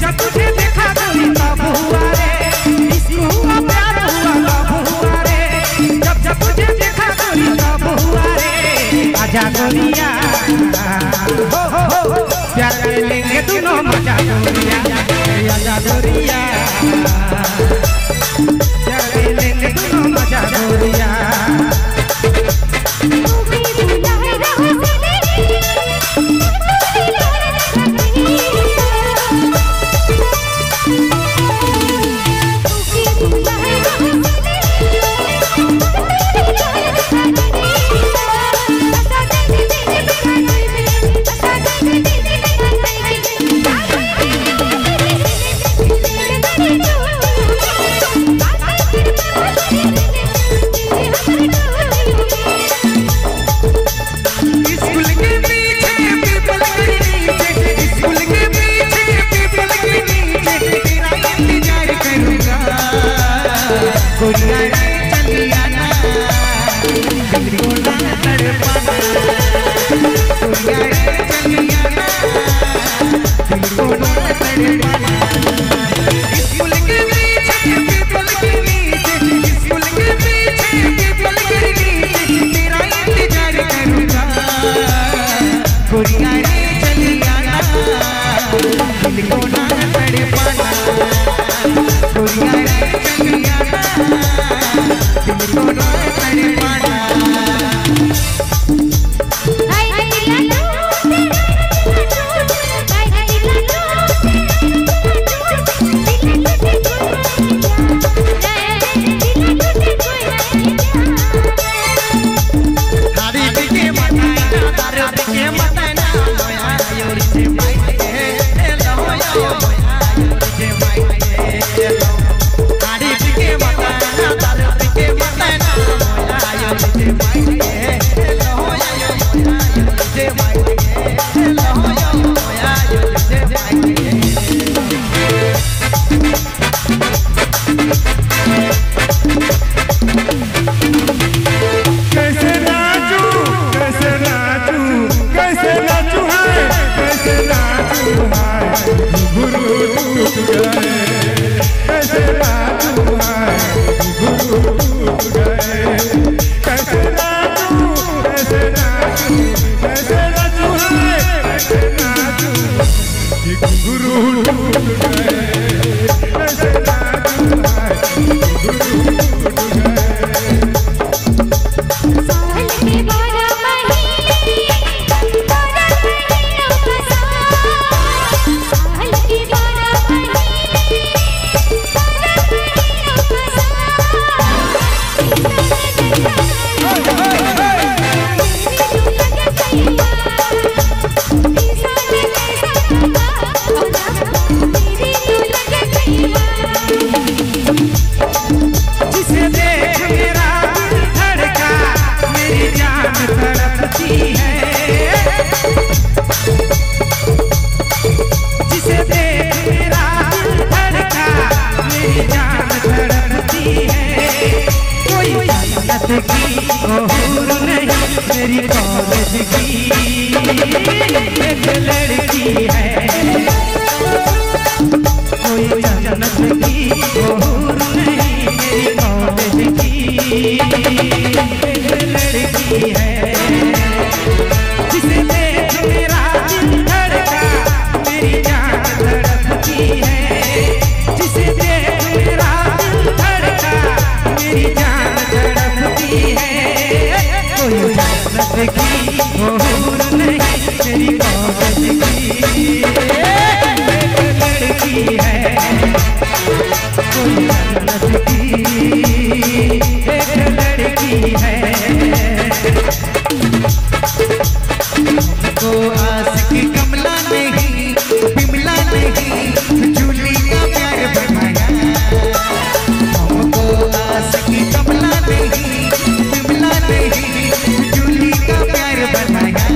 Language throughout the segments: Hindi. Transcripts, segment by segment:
जब तुझे देखा तो आजा गोरिया प्यार लेंगे दोनों मजा गोरिया आजा गोरिया प्यार लेंगे दोनों मजा गोरिया मेरी कॉलेज की एक लड़की है, कोई जन्नत की हूर नहीं, मेरी कॉलेज की एक लड़की है, जिसे देख मेरा दिल धड़का, मेरी जान धड़कती है, जिसे देख मेरा दिल धड़का, मेरी जान धड़कती है, कोई जन्नत की हूर नहीं, मेरी कॉलेज की एक लड़की है, कोई जन्नत की एक लड़की है। हमको आशिक कमला नहीं, बिमला नहीं, जूली का प्यार बनाया, हमको आशिक कमला नहीं, बिमला नहीं, जूली का प्यार बनाया,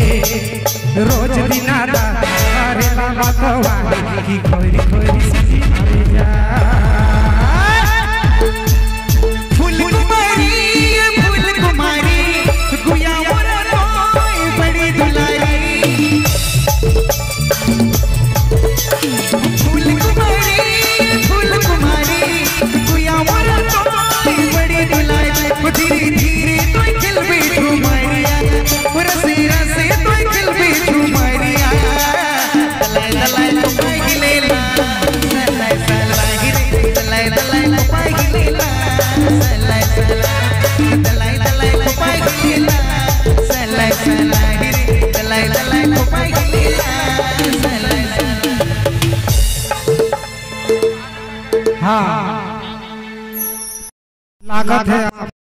रोज बिना अरे बाबा कवाली की खोरी खोरी सी मर जा फूल कुमारी गुया मोरा रोई बड़ी दुलारी फूल कुमारी गुया मोरा रोई बड़ी दुलारी धीरे धीरे तो खिल भी तुम्हारिया रसे रसे तो खिल भी तुम्हारिया दलाई दलाई तो पाई गिलेला सलाई सलाई गिरे दलाई दलाई तो पाई गिलेला सलाई सलाई दलाई दलाई तो पाई गिलेला सलाई सलाई गिरे दलाई दलाई तो पाई गिलेला सलाई सलाई। हाँ लागत है।